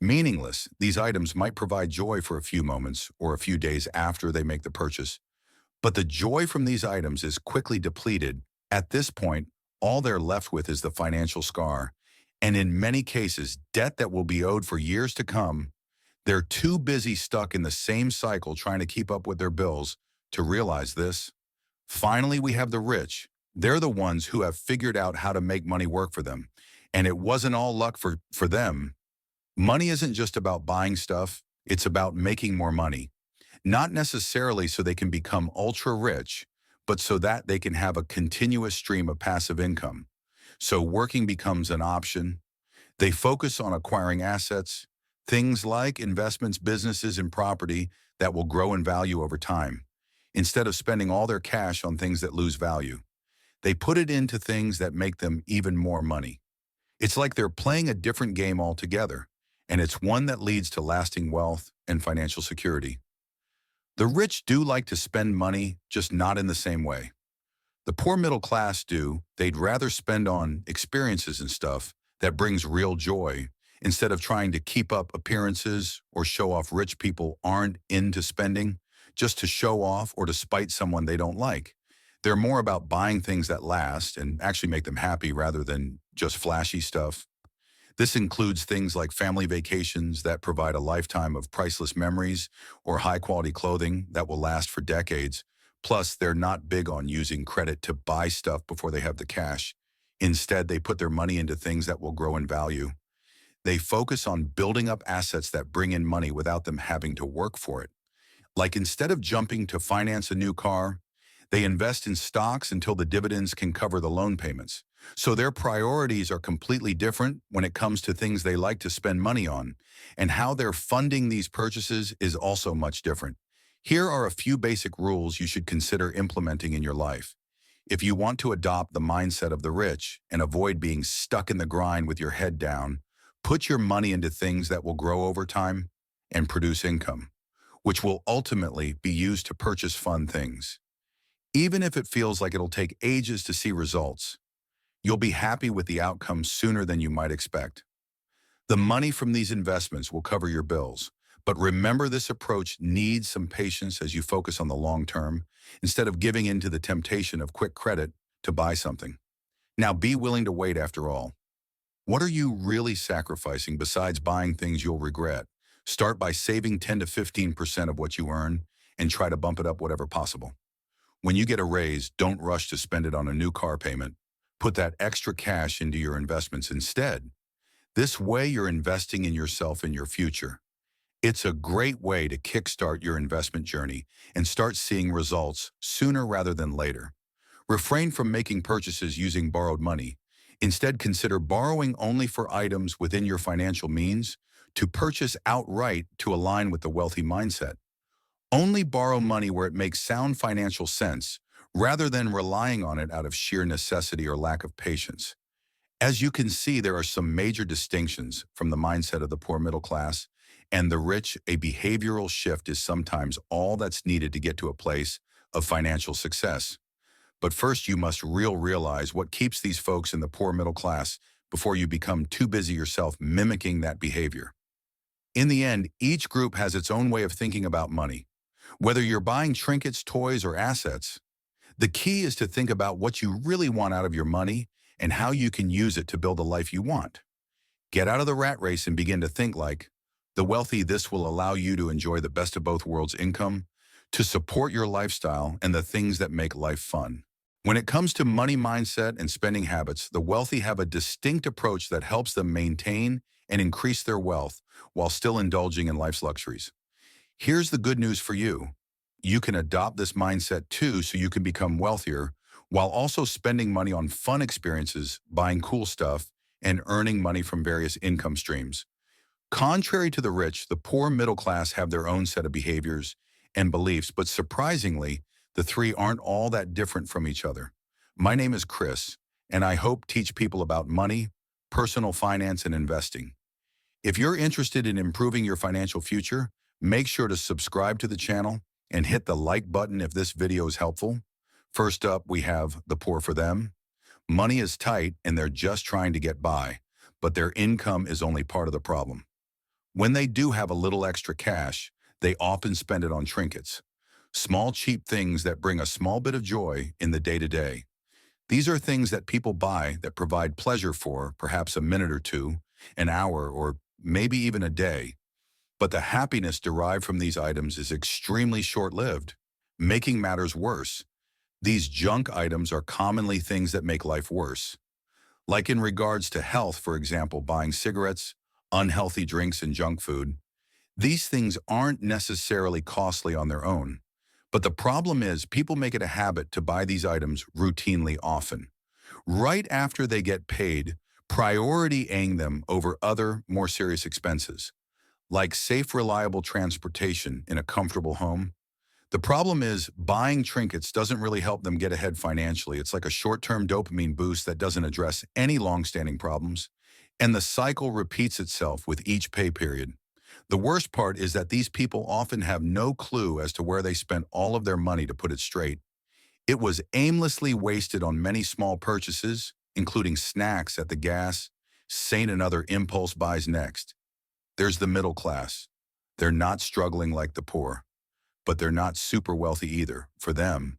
Meaningless, these items might provide joy for a few moments or a few days after they make the purchase, but the joy from these items is quickly depleted. At this point, all they're left with is the financial scar, and in many cases, debt that will be owed for years to come. They're too busy stuck in the same cycle trying to keep up with their bills to realize this. Finally, we have the rich. They're the ones who have figured out how to make money work for them. And it wasn't all luck for them. Money isn't just about buying stuff, it's about making more money. Not necessarily so they can become ultra rich, but so that they can have a continuous stream of passive income. So working becomes an option. They focus on acquiring assets, things like investments, businesses, and property that will grow in value over time. Instead of spending all their cash on things that lose value, they put it into things that make them even more money. It's like they're playing a different game altogether, and it's one that leads to lasting wealth and financial security. The rich do like to spend money, just not in the same way. The poor middle class do. They'd rather spend on experiences and stuff that brings real joy instead of trying to keep up appearances or show off. Rich people aren't into spending just to show off or to spite someone they don't like. They're more about buying things that last and actually make them happy rather than just flashy stuff. This includes things like family vacations that provide a lifetime of priceless memories or high-quality clothing that will last for decades. Plus, they're not big on using credit to buy stuff before they have the cash. Instead, they put their money into things that will grow in value. They focus on building up assets that bring in money without them having to work for it. Like instead of jumping to finance a new car, they invest in stocks until the dividends can cover the loan payments. So their priorities are completely different when it comes to things they like to spend money on, and how they're funding these purchases is also much different. Here are a few basic rules you should consider implementing in your life. If you want to adopt the mindset of the rich and avoid being stuck in the grind with your head down, put your money into things that will grow over time and produce income, which will ultimately be used to purchase fun things. Even if it feels like it'll take ages to see results, you'll be happy with the outcome sooner than you might expect. The money from these investments will cover your bills, but remember this approach needs some patience as you focus on the long term instead of giving in to the temptation of quick credit to buy something. Now be willing to wait after all. What are you really sacrificing besides buying things you'll regret? Start by saving 10 to 15% of what you earn and try to bump it up whatever possible. When you get a raise, don't rush to spend it on a new car payment. Put that extra cash into your investments instead. This way you're investing in yourself and your future. It's a great way to kickstart your investment journey and start seeing results sooner rather than later. Refrain from making purchases using borrowed money. Instead, consider borrowing only for items within your financial means to purchase outright to align with the wealthy mindset. Only borrow money where it makes sound financial sense, rather than relying on it out of sheer necessity or lack of patience. As you can see, there are some major distinctions from the mindset of the poor middle class and the rich. A behavioral shift is sometimes all that's needed to get to a place of financial success. But first, you must realize what keeps these folks in the poor middle class before you become too busy yourself mimicking that behavior. In the end, each group has its own way of thinking about money. Whether you're buying trinkets, toys, or assets, the key is to think about what you really want out of your money and how you can use it to build a life you want. Get out of the rat race and begin to think like the wealthy. This will allow you to enjoy the best of both worlds: income to support your lifestyle and the things that make life fun. When it comes to money mindset and spending habits, the wealthy have a distinct approach that helps them maintain and increase their wealth while still indulging in life's luxuries. Here's the good news for you. You can adopt this mindset too, so you can become wealthier while also spending money on fun experiences, buying cool stuff, and earning money from various income streams. Contrary to the rich, the poor middle class have their own set of behaviors and beliefs, but surprisingly, the three aren't all that different from each other. My name is Chris, and I hope teach people about money, personal finance, and investing. If you're interested in improving your financial future, make sure to subscribe to the channel and hit the like button if this video is helpful. First up, we have the poor for them. Money is tight and they're just trying to get by, but their income is only part of the problem. When they do have a little extra cash, they often spend it on trinkets. Small, cheap things that bring a small bit of joy in the day-to-day. These are things that people buy that provide pleasure for perhaps a minute or two, an hour, or maybe even a day. But the happiness derived from these items is extremely short-lived, making matters worse. These junk items are commonly things that make life worse. Like in regards to health, for example, buying cigarettes, unhealthy drinks, and junk food. These things aren't necessarily costly on their own. But the problem is people make it a habit to buy these items routinely often. Right after they get paid, priority-ing them over other, more serious expenses, like safe, reliable transportation in a comfortable home. The problem is buying trinkets doesn't really help them get ahead financially. It's like a short-term dopamine boost that doesn't address any long-standing problems. And the cycle repeats itself with each pay period. The worst part is that these people often have no clue as to where they spent all of their money. To put it straight, it was aimlessly wasted on many small purchases, including snacks at the gas, Saint and other impulse buys next. There's the middle class. They're not struggling like the poor, but they're not super wealthy either. For them,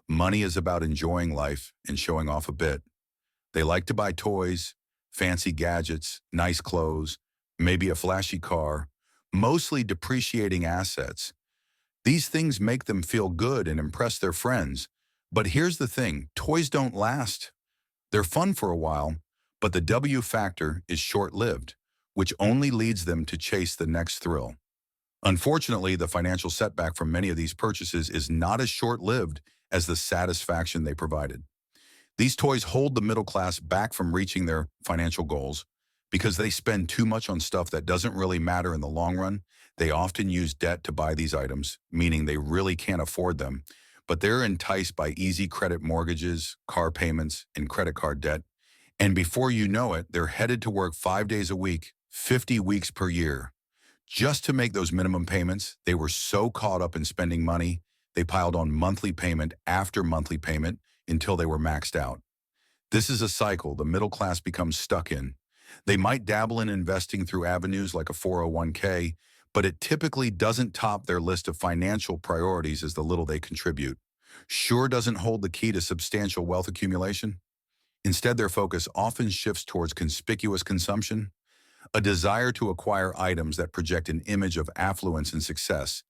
money is about enjoying life and showing off a bit. They like to buy toys, fancy gadgets, nice clothes, maybe a flashy car, mostly depreciating assets. These things make them feel good and impress their friends. But here's the thing, toys don't last. They're fun for a while, but the W factor is short-lived, which only leads them to chase the next thrill. Unfortunately, the financial setback from many of these purchases is not as short-lived as the satisfaction they provided. These toys hold the middle class back from reaching their financial goals because they spend too much on stuff that doesn't really matter in the long run. They often use debt to buy these items, meaning they really can't afford them, but they're enticed by easy credit mortgages, car payments, and credit card debt. And before you know it, they're headed to work 5 days a week, 50 weeks per year. Just to make those minimum payments, they were so caught up in spending money, they piled on monthly payment after monthly payment until they were maxed out. This is a cycle the middle class becomes stuck in. They might dabble in investing through avenues like a 401k, but it typically doesn't top their list of financial priorities as the little they contribute. Sure doesn't hold the key to substantial wealth accumulation. Instead, their focus often shifts towards conspicuous consumption, a desire to acquire items that project an image of affluence and success,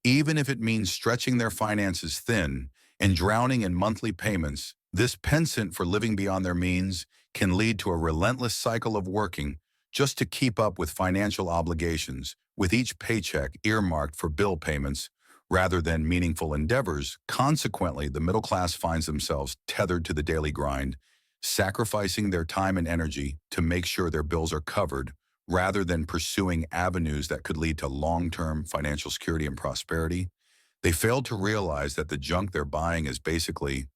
even if it means stretching their finances thin and drowning in monthly payments. This penchant for living beyond their means can lead to a relentless cycle of working just to keep up with financial obligations, with each paycheck earmarked for bill payments rather than meaningful endeavors. Consequently, the middle class finds themselves tethered to the daily grind, sacrificing their time and energy to make sure their bills are covered rather than pursuing avenues that could lead to long-term financial security and prosperity. They failed to realize that the junk they're buying is basically